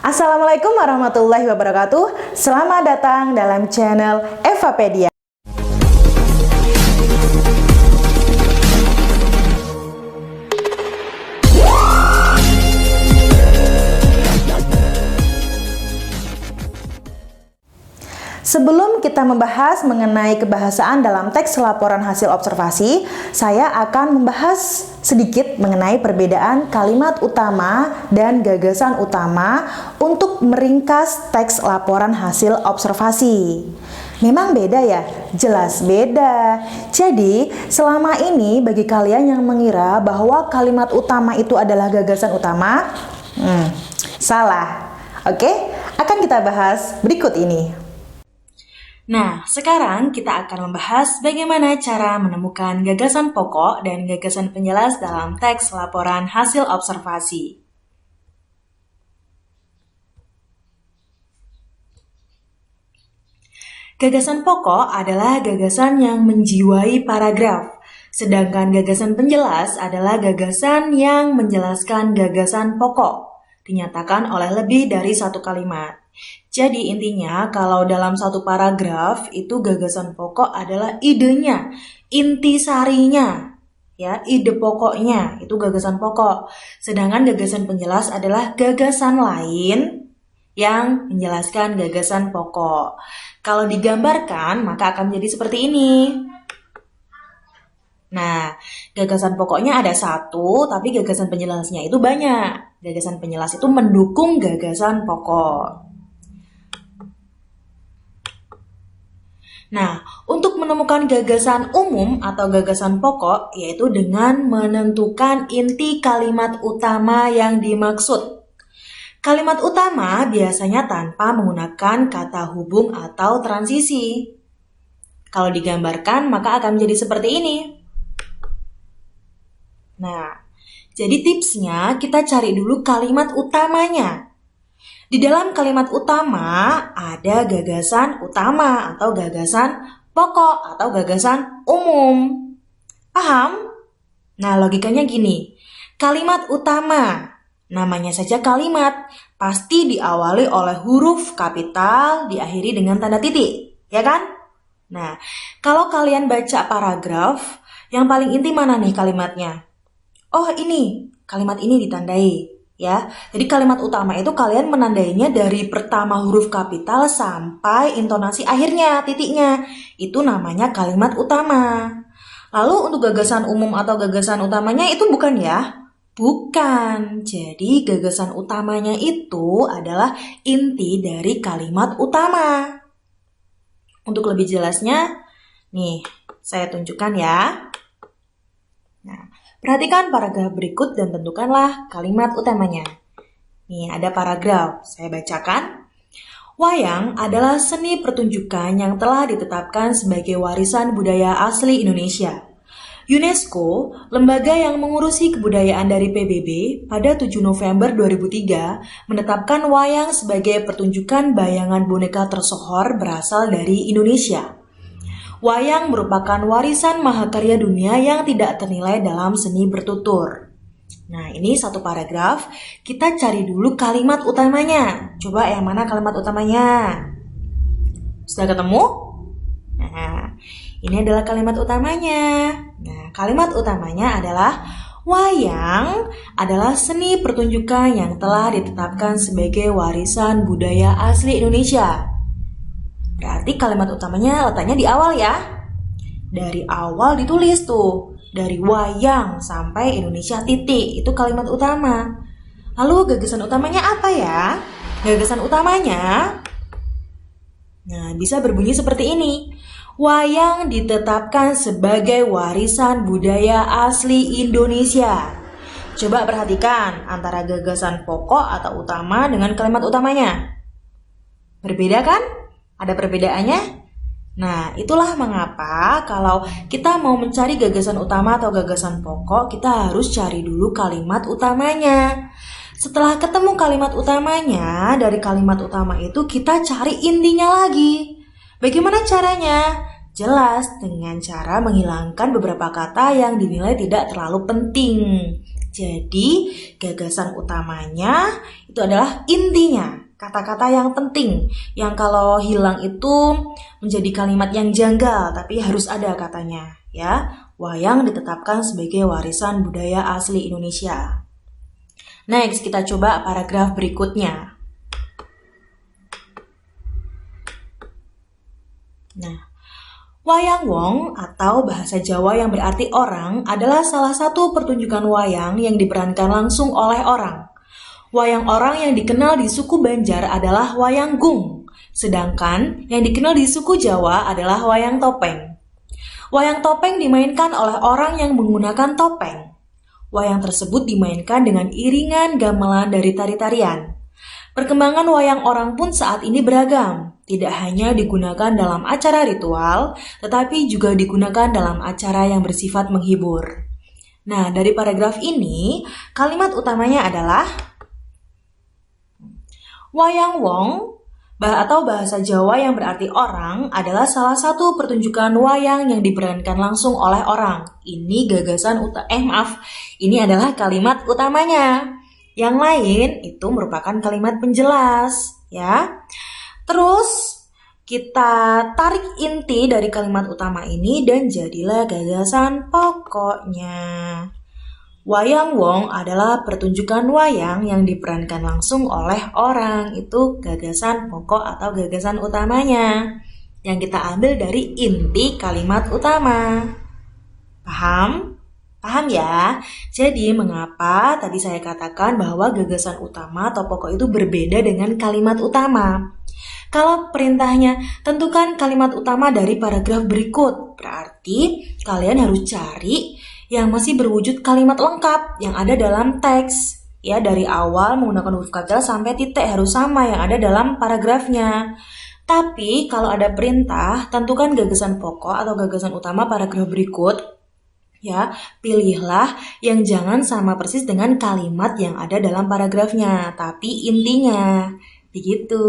Assalamualaikum warahmatullahi wabarakatuh. Selamat datang dalam channel Evapedia. Sebelum kita membahas mengenai kebahasaan dalam teks laporan hasil observasi, saya akan membahas sedikit mengenai perbedaan kalimat utama dan gagasan utama untuk meringkas teks laporan hasil observasi. Memang beda ya? Jelas beda. Jadi, selama ini bagi kalian yang mengira bahwa kalimat utama itu adalah gagasan utama, salah. Oke, akan kita bahas berikut ini. Nah, sekarang kita akan membahas bagaimana cara menemukan gagasan pokok dan gagasan penjelas dalam teks laporan hasil observasi. Gagasan pokok adalah gagasan yang menjiwai paragraf, sedangkan gagasan penjelas adalah gagasan yang menjelaskan gagasan pokok, dinyatakan oleh lebih dari satu kalimat. Jadi intinya kalau dalam satu paragraf itu gagasan pokok adalah idenya, intisarinya, ya, ide pokoknya itu gagasan pokok. Sedangkan gagasan penjelas adalah gagasan lain yang menjelaskan gagasan pokok. Kalau digambarkan maka akan menjadi seperti ini. Nah, gagasan pokoknya ada satu, tapi gagasan penjelasnya itu banyak. Gagasan penjelas itu mendukung gagasan pokok. Nah, untuk menemukan gagasan umum atau gagasan pokok, yaitu dengan menentukan inti kalimat utama yang dimaksud. Kalimat utama biasanya tanpa menggunakan kata hubung atau transisi. Kalau digambarkan, maka akan menjadi seperti ini. Nah, jadi tipsnya kita cari dulu kalimat utamanya. Di dalam kalimat utama ada gagasan utama atau gagasan pokok atau gagasan umum. Paham? Nah, logikanya gini. Kalimat utama, namanya saja kalimat, pasti diawali oleh huruf kapital, diakhiri dengan tanda titik, ya kan? Nah, kalau kalian baca paragraf, yang paling inti mana nih kalimatnya? Oh, ini, kalimat ini ditandai. Ya, jadi kalimat utama itu kalian menandainya dari pertama huruf kapital sampai intonasi akhirnya, titiknya. Itu namanya kalimat utama. Lalu untuk gagasan umum atau gagasan utamanya itu bukan ya? Bukan. Jadi gagasan utamanya itu adalah inti dari kalimat utama. Untuk lebih jelasnya, nih saya tunjukkan ya. Nah, perhatikan paragraf berikut dan tentukanlah kalimat utamanya. Nih, ada paragraf. Saya bacakan. Wayang adalah seni pertunjukan yang telah ditetapkan sebagai warisan budaya asli Indonesia. UNESCO, lembaga yang mengurusi kebudayaan dari PBB, pada 7 November 2003 menetapkan wayang sebagai pertunjukan bayangan boneka tersohor berasal dari Indonesia. Wayang merupakan warisan mahakarya dunia yang tidak ternilai dalam seni bertutur. Nah, ini satu paragraf. Kita cari dulu kalimat utamanya. Coba yang mana kalimat utamanya? Sudah ketemu? Nah, ini adalah kalimat utamanya. Nah, kalimat utamanya adalah wayang adalah seni pertunjukan yang telah ditetapkan sebagai warisan budaya asli Indonesia. Berarti kalimat utamanya letaknya di awal ya. Dari awal ditulis tuh. Dari wayang sampai Indonesia titik. Itu kalimat utama. Lalu gagasan utamanya apa ya? Gagasan utamanya, nah, bisa berbunyi seperti ini. Wayang ditetapkan sebagai warisan budaya asli Indonesia. Coba perhatikan antara gagasan pokok atau utama dengan kalimat utamanya. Berbeda kan? Ada perbedaannya? Nah, itulah mengapa kalau kita mau mencari gagasan utama atau gagasan pokok, kita harus cari dulu kalimat utamanya. Setelah ketemu kalimat utamanya, dari kalimat utama itu kita cari intinya lagi. Bagaimana caranya? Jelas, dengan cara menghilangkan beberapa kata yang dinilai tidak terlalu penting. Jadi, gagasan utamanya itu itu adalah intinya, kata-kata yang penting, yang kalau hilang itu menjadi kalimat yang janggal, tapi harus ada katanya, ya. Wayang ditetapkan sebagai warisan budaya asli Indonesia. Next, kita coba paragraf berikutnya. Nah, wayang wong atau bahasa Jawa yang berarti orang adalah salah satu pertunjukan wayang yang diperankan langsung oleh orang. Wayang orang yang dikenal di suku Banjar adalah wayang gung, sedangkan yang dikenal di suku Jawa adalah wayang topeng. Wayang topeng dimainkan oleh orang yang menggunakan topeng. Wayang tersebut dimainkan dengan iringan gamelan dari tari-tarian. Perkembangan wayang orang pun saat ini beragam, tidak hanya digunakan dalam acara ritual, tetapi juga digunakan dalam acara yang bersifat menghibur. Nah, dari paragraf ini, kalimat utamanya adalah wayang wong atau bahasa Jawa yang berarti orang adalah salah satu pertunjukan wayang yang diperankan langsung oleh orang. Ini ini adalah kalimat utamanya. Yang lain itu merupakan kalimat penjelas, ya. Terus kita tarik inti dari kalimat utama ini dan jadilah gagasan pokoknya. Wayang wong adalah pertunjukan wayang yang diperankan langsung oleh orang. Itu gagasan pokok atau gagasan utamanya yang kita ambil dari inti kalimat utama. Paham? Paham ya? Jadi mengapa tadi saya katakan bahwa gagasan utama atau pokok itu berbeda dengan kalimat utama? Kalau perintahnya tentukan kalimat utama dari paragraf berikut, berarti kalian harus cari yang masih berwujud kalimat lengkap yang ada dalam teks. Ya, dari awal menggunakan huruf kapital sampai titik harus sama yang ada dalam paragrafnya. Tapi kalau ada perintah, tentukan gagasan pokok atau gagasan utama paragraf berikut. Ya, pilihlah yang jangan sama persis dengan kalimat yang ada dalam paragrafnya, tapi intinya. Begitu.